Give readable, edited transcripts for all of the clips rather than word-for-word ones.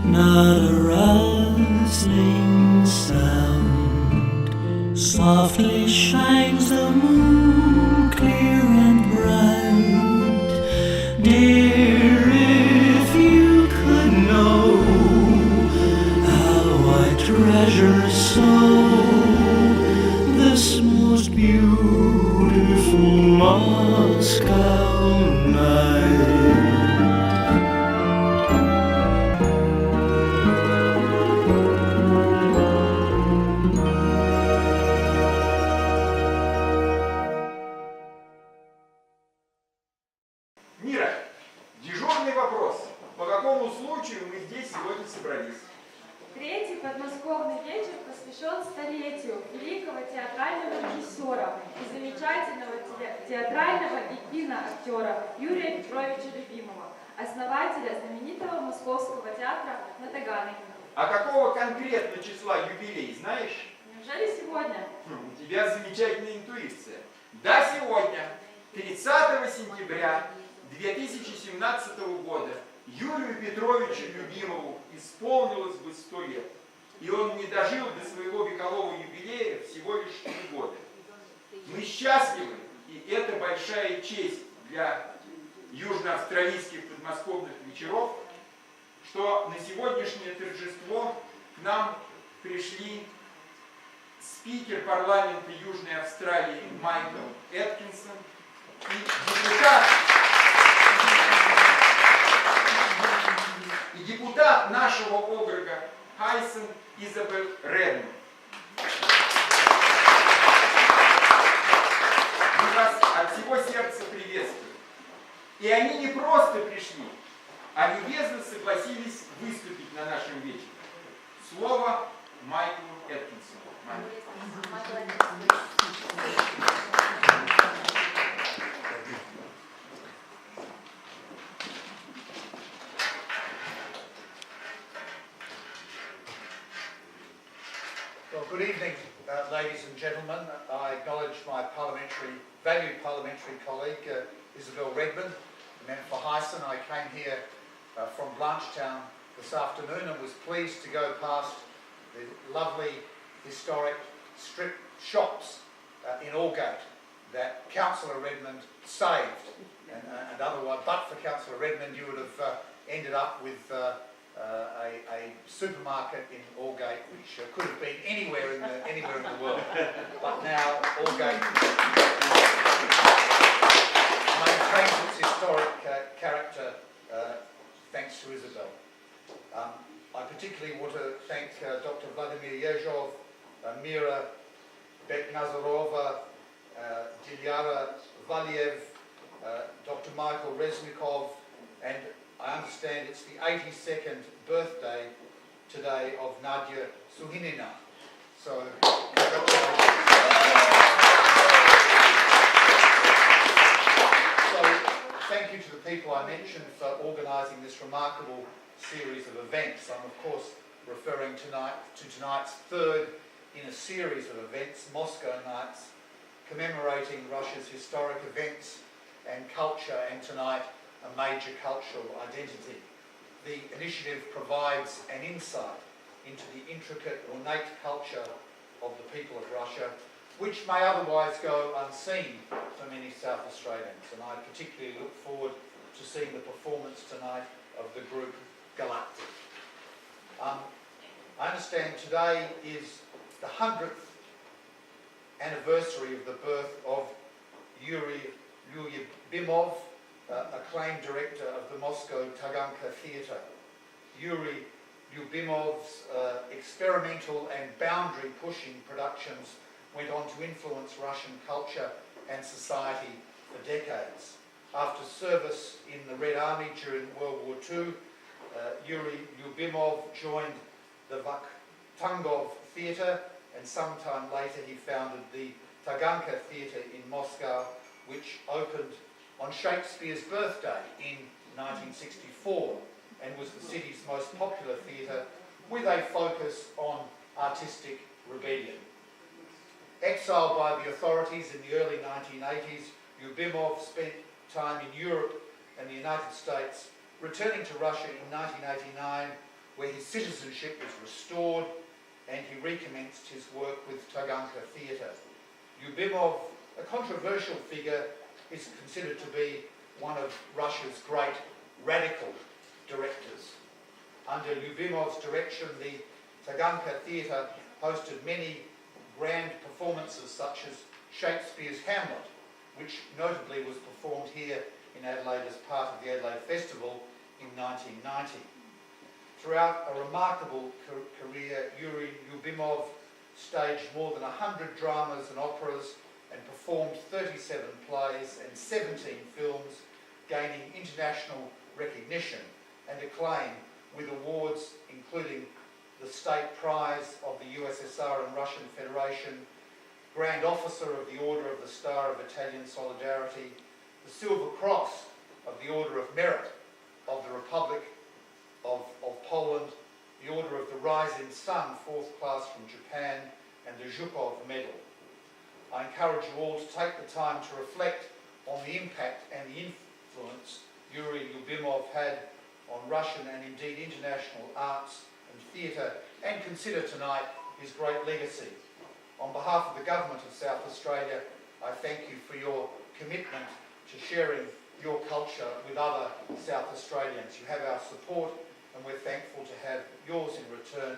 not a rustling sound. Softly shines the moon, clear and bright. Dear, if you could know how I treasure so this most beautiful Moscow night. Мира, дежурный вопрос. По какому случаю мы здесь сегодня собрались? Третий подмосковный вечер посвящен столетию великого театрального режиссера и замечательного театрального и киноактера Юрия Петровича Любимова, основателя знаменитого Московского театра на Таганке. А какого конкретно числа юбилей, знаешь? Неужели сегодня? У тебя замечательная интуиция. Да, сегодня, 30 сентября 2017 года, Юрию Петровичу Любимову исполнилось бы 100 лет. И он не дожил до своего векового юбилея всего лишь 3 года. Мы счастливы, и это большая честь для южноавстралийских подмосковных вечеров, что на сегодняшнее торжество к нам пришли спикер Парламента Южной Австралии Майкл Аткинсон и депутат нашего округа Изобел Редмонд. Мы вас от всего сердца приветствуем. И они не просто пришли, а любезно согласились выступить на нашем вечере. Слово Майклу Аткинсону. Well, good evening, ladies and gentlemen. I acknowledge my valued parliamentary colleague, Isabel Redmond, the member for Hyson. I came here from Blanchetown this afternoon and was pleased to go past the lovely historic strip shops in Aldgate that Councillor Redmond saved. And otherwise, but for Councillor Redmond, you would have ended up with a supermarket in Aldgate, which could have been anywhere in the world. But now Aldgate maintains its historic character thanks to Isabel. I particularly want to thank Dr. Vladimir Yezhov, Mira Beknazarova, Dilyara Valiev, Dr. Michael Reznikov, and I understand it's the 82nd birthday today of Nadia Suhinina. So, congratulations. So, thank you to the people I mentioned for organising this remarkable series of events. I'm of course referring to tonight's third in a series of events, Moscow Nights, commemorating Russia's historic events and culture, and tonight a major cultural identity. The initiative provides an insight into the intricate, ornate culture of the people of Russia, which may otherwise go unseen for many South Australians. And I particularly look forward to seeing the performance tonight of the group Galactic. I understand today is the 100th anniversary of the birth of Yuri Lyubimov, acclaimed director of the Moscow Taganka Theatre. Yuri Lyubimov's experimental and boundary-pushing productions went on to influence Russian culture and society for decades. After service in the Red Army during World War II, Yuri Lyubimov joined the Vakhtangov Theatre, and sometime later he founded the Taganka Theatre in Moscow, which opened on Shakespeare's birthday in 1964 and was the city's most popular theatre with a focus on artistic rebellion. Exiled by the authorities in the early 1980s, Lyubimov spent time in Europe and the United States, returning to Russia in 1989 where his citizenship was restored and he recommenced his work with Taganka Theatre. Lyubimov, a controversial figure, is considered to be one of Russia's great radical directors. Under Lyubimov's direction, the Taganka Theatre hosted many grand performances such as Shakespeare's Hamlet, which notably was performed here in Adelaide as part of the Adelaide Festival in 1990. Throughout a remarkable career, Yuri Lyubimov staged more than 100 dramas and operas and performed 37 plays and 17 films, gaining international recognition and acclaim with awards including the State Prize of the USSR and Russian Federation, Grand Officer of the Order of the Star of Italian Solidarity, the Silver Cross of the Order of Merit of the Republic of Poland, the Order of the Rising Sun, 4th class from Japan, and the Zhukov Medal. I encourage you all to take the time to reflect on the impact and the influence Yuri Lyubimov had on Russian and indeed international arts and theatre, and consider tonight his great legacy. On behalf of the Government of South Australia, I thank you for your commitment to sharing your culture with other South Australians. You have our support and we're thankful to have yours in return.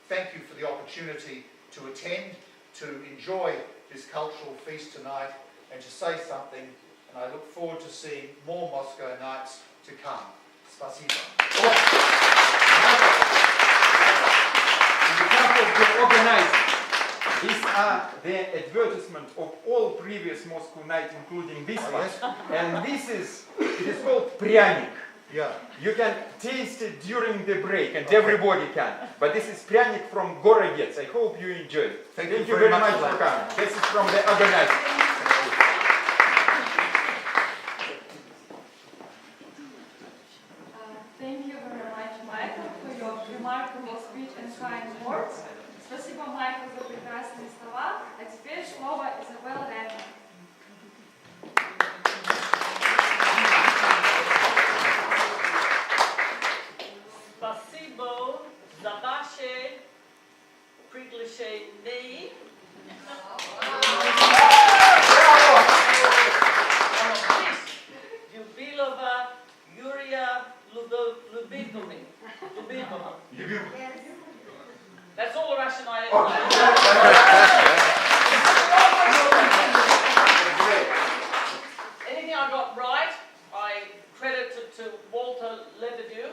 Thank you for the opportunity to attend, to enjoy this cultural feast tonight and to say something, and I look forward to seeing more Moscow nights to come. Spasibo. On behalf of the organizers, these are the advertisement of all previous Moscow nights, including this one. Yes. And it is called pryanik. Yeah. You can taste it during the break, and everybody can. But this is pryanik from Gorodets. I hope you enjoy it. Thank you very much for coming. This is from the organizers. Thank you very much, Michael, for your remarkable speech and kind words. Спасибо, Майкл, за прекрасные слова. А теперь слово Изобел Редмонд. Спасибо за ваше приглашение. Любимого Юрия Lyubimова. That's all the Russian I ever know. Anything I got right, I credit to Walter Lebedew,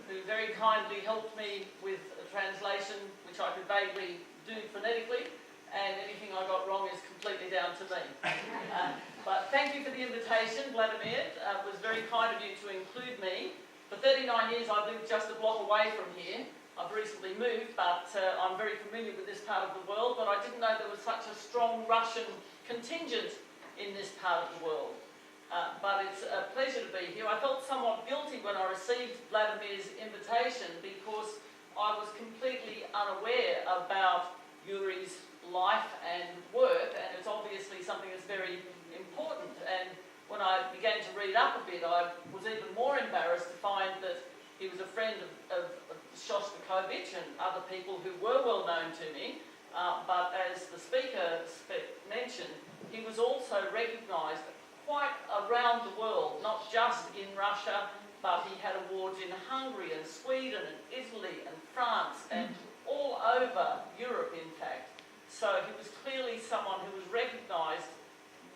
who very kindly helped me with a translation which I could vaguely do phonetically, and anything I got wrong is completely down to me. But thank you for the invitation, Vladimir. It was very kind of you to include me. For 39 years I've lived just a block away from here. I've recently moved, but I'm very familiar with this part of the world, but I didn't know there was such a strong Russian contingent in this part of the world. But it's a pleasure to be here. I felt somewhat guilty when I received Vladimir's invitation because I was completely unaware about Yuri's life and work, and it's obviously something that's very important. And when I began to read up a bit, I was even more embarrassed to find that he was a friend of Shostakovich and other people who were well known to me. But as the speaker mentioned, he was also recognised quite around the world, not just in Russia, but he had awards in Hungary and Sweden and Italy and France and all over Europe, in fact. So he was clearly someone who was recognised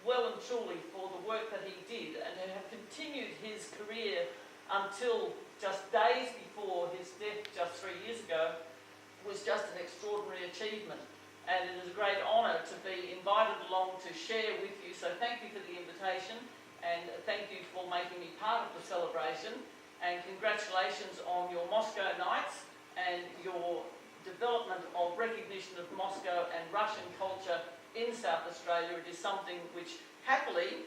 well and truly for the work that he did, and to have continued his career until just days before his death just 3 years ago was just an extraordinary achievement. And it is a great honour to be invited along to share with you. So thank you for the invitation, and thank you for making me part of the celebration. And congratulations on your Moscow nights and your development of recognition of Moscow and Russian culture in South Australia. It is something which happily,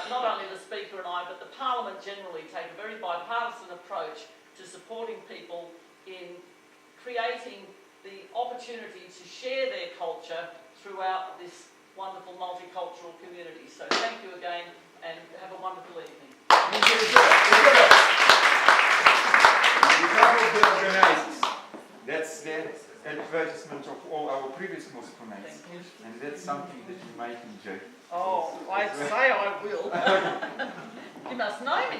not only the Speaker and I, but the Parliament generally take a very bipartisan approach to supporting people in creating the opportunity to share their culture throughout this wonderful multicultural community. So thank you again and have a wonderful evening. On behalf of the organizers, assessment of all our previous Moscow nights, and that's something that you might enjoy. Oh, I say I will. You must know me.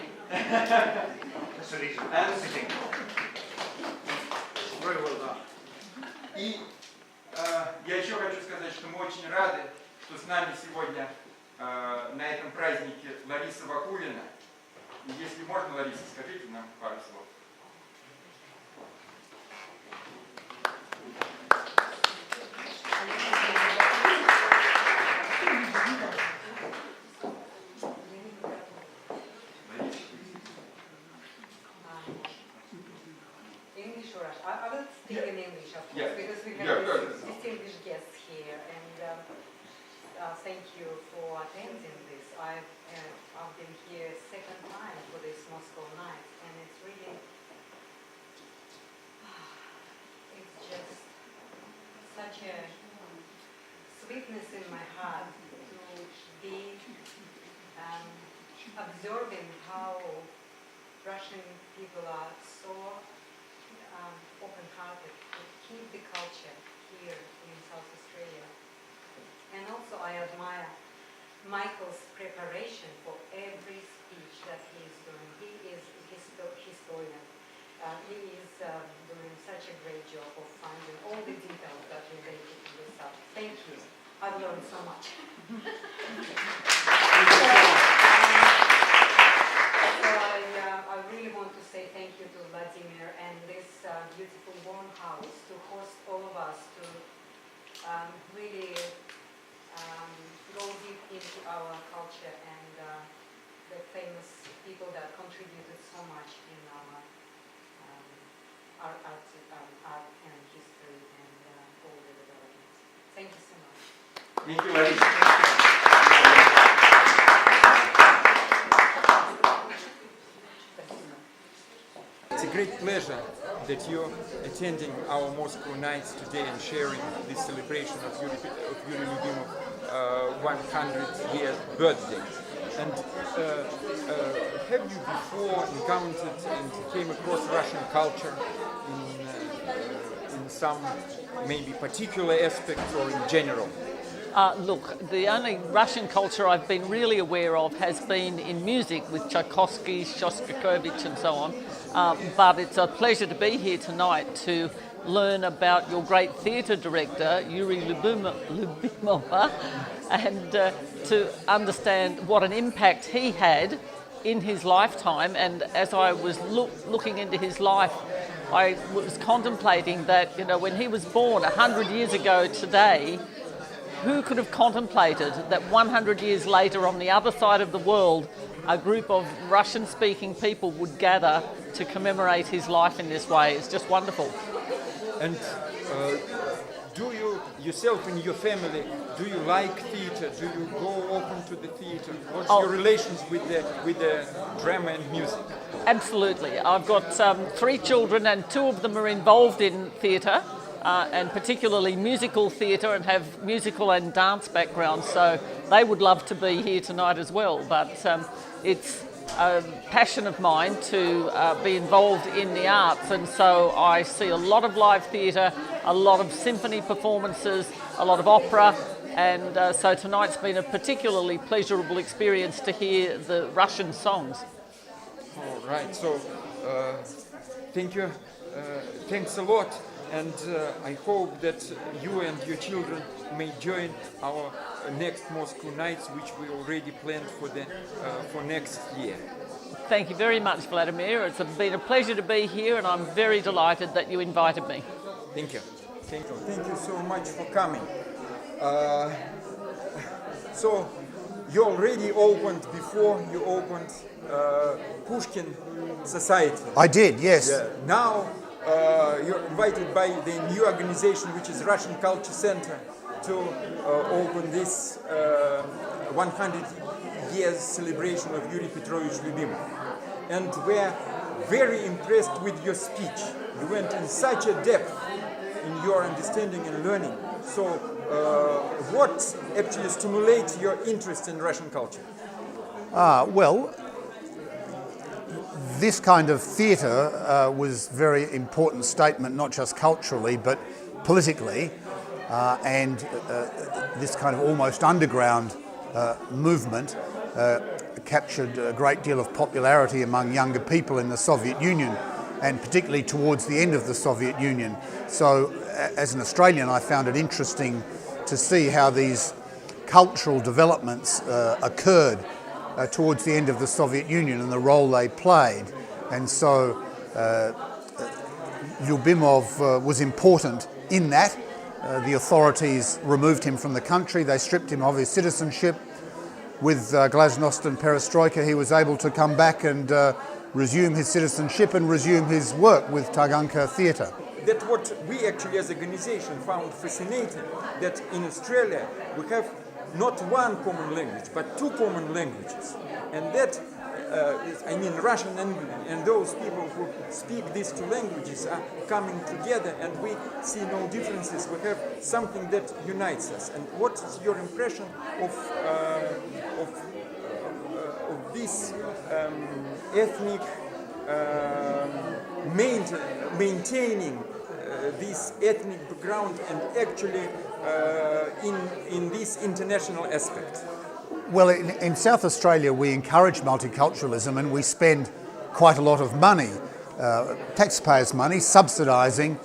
So these are And sitting. Very well done. И я еще хочу сказать, что мы очень рады, что с нами сегодня на этом празднике Лариса Вакулина. И если можно, Лариса, скажите нам пару слов. English or Russian? I will speak in English, of course, Yeah. because we Yeah, have good. distinguished guests here, and thank you for attending this. I've been here second time for this Moscow night, and it's really, it's just such a sweetness in my heart to be observing how Russian people are so open-hearted to keep the culture here in South Australia. And also I admire Michael's preparation for every speech that he is doing. He is a historian. He is doing such a great job of finding all the details that relate to this subject. Thank you. I've learned so much. I really want to say thank you to Vladimir and this beautiful warm house to host all of us to really go deep into our culture and the famous people that contributed so much in our art and history and all the developments. Thank you so much. Thank you, Lariса. It's a great pleasure that you're attending our Moscow nights today and sharing this celebration of Yuri Lyubimov's 100-year birthday. And have you before encountered and came across Russian culture in some maybe particular aspects or in general? Look, the only Russian culture I've been really aware of has been in music with Tchaikovsky, Shostakovich and so on. But it's a pleasure to be here tonight to learn about your great theatre director, Yuri Lyubimov, and to understand what an impact he had in his lifetime. And as I was looking into his life, I was contemplating that, you know, when he was born 100 years ago today, who could have contemplated that 100 years later on the other side of the world, a group of Russian-speaking people would gather to commemorate his life in this way? It's just wonderful. And do you yourself and your family, do you like theatre? Do you go often to the theatre? What's your relations with the drama and music? Absolutely. I've got 3 children and 2 of them are involved in theatre. And particularly musical theatre, and have musical and dance backgrounds, so they would love to be here tonight as well. But it's a passion of mine to be involved in the arts, and so I see a lot of live theatre, a lot of symphony performances, a lot of opera, and so tonight's been a particularly pleasurable experience to hear the Russian songs. All right, so thank you, thanks a lot. And I hope that you and your children may join our next Moscow nights, which we already planned for next year. Thank you very much, Vladimir. It's been a pleasure to be here, and I'm very delighted that you invited me. Thank you. Thank you. Thank you so much for coming. So you already opened, before you opened Pushkin Society. I did, yes. Yeah. Now you're invited by the new organization, which is Russian Culture Center, to open this 100 years celebration of Yuri Petrovich Lyubimov. And we're very impressed with your speech. You went in such a depth in your understanding and learning. So what actually stimulates your interest in Russian culture? Well, this kind of theatre was a very important statement, not just culturally, but politically, and this kind of almost underground movement captured a great deal of popularity among younger people in the Soviet Union, and particularly towards the end of the Soviet Union. So as an Australian, I found it interesting to see how these cultural developments occurred towards the end of the Soviet Union and the role they played. And so Lyubimov was important in that. The authorities removed him from the country, they stripped him of his citizenship. With glasnost and perestroika, he was able to come back and resume his citizenship and resume his work with Taganka Theatre. That's what we actually as an organization found fascinating, that in Australia we have not one common language, but two common languages. And that, Russian and those people who speak these two languages are coming together, and we see no differences. We have something that unites us. And what is your impression of this ethnic maintaining this ethnic background and actually in this international aspect? Well, in South Australia we encourage multiculturalism, and we spend quite a lot of money, taxpayers' money, subsidising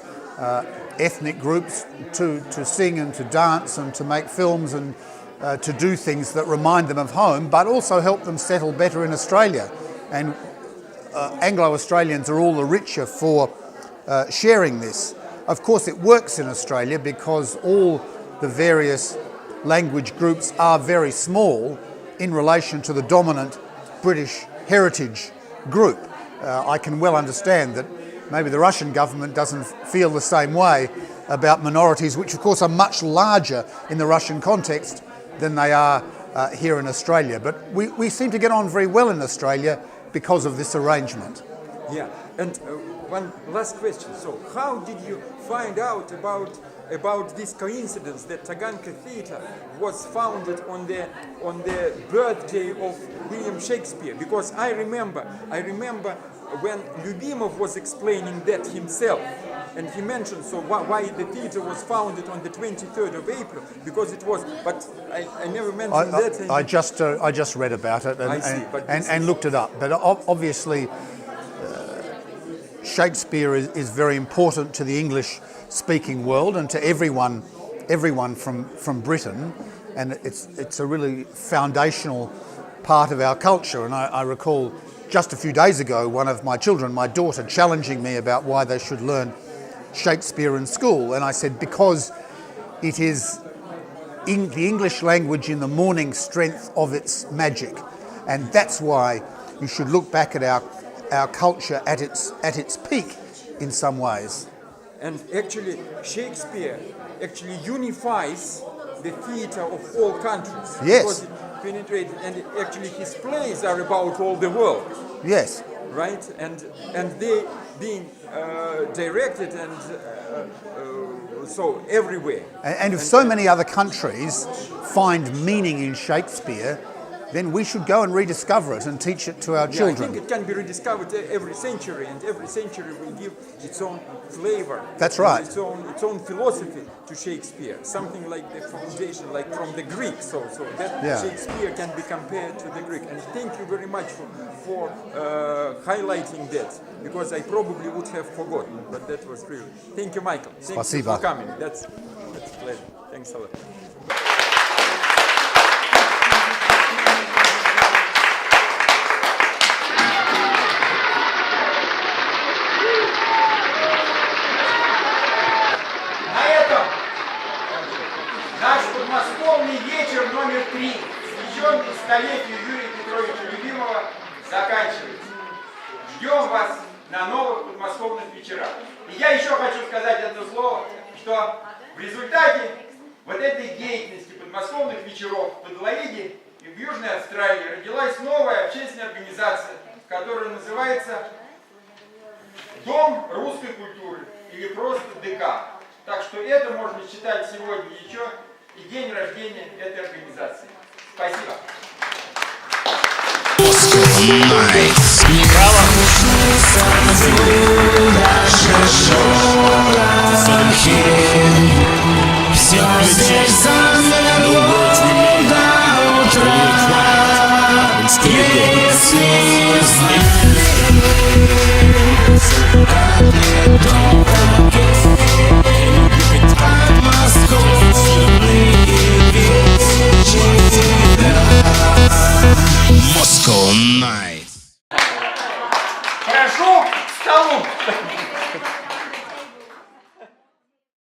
ethnic groups to sing and to dance and to make films and to do things that remind them of home, but also help them settle better in Australia. And Anglo-Australians are all the richer for sharing this. Of course, it works in Australia because all the various language groups are very small in relation to the dominant British heritage group. I can well understand that maybe the Russian government doesn't feel the same way about minorities, which of course are much larger in the Russian context than they are here in Australia. But we seem to get on very well in Australia because of this arrangement. Yeah, and one last question. So how did you find out about this coincidence that Taganka Theatre was founded on the birthday of William Shakespeare? Because I remember when Lyubimov was explaining that himself, and he mentioned why the theatre was founded on the 23rd of April, because it was, but I never mentioned that. I just read about it and looked it up. But obviously Shakespeare is very important to the English-speaking world and to everyone from Britain, and it's a really foundational part of our culture. And I recall just a few days ago one of my children, my daughter, challenging me about why they should learn Shakespeare in school, and I said because it is in the English language in the morning strength of its magic, and that's why you should look back at our culture at its peak in some ways. And actually Shakespeare actually unifies the theatre of all countries. Yes. Because it penetrated, and actually his plays are about all the world. Yes. Right? And they being directed and so everywhere. And if so many other countries find meaning in Shakespeare, then we should go and rediscover it and teach it to our children. I think it can be rediscovered every century, and every century will give its own flavor. That's right. Its own philosophy to Shakespeare, something like the foundation, like from the Greek. So that Shakespeare can be compared to the Greek. And thank you very much for highlighting that, because I probably would have forgotten, but that was really. Thank you, Michael. Thank you for coming. That's a pleasure. Thanks a lot. Наш подмосковный вечер номер 3, посвященный столетию Юрия Петровича Любимова, заканчивается. Ждем вас на новых подмосковных вечерах. И я еще хочу сказать одно слово, что в результате вот этой деятельности подмосковных вечеров в Аделаиде и в Южной Австралии родилась новая общественная организация, которая называется Дом русской культуры или просто ДК. Так что это можно считать сегодня еще и день рождения этой организации. Спасибо. Nice. for him.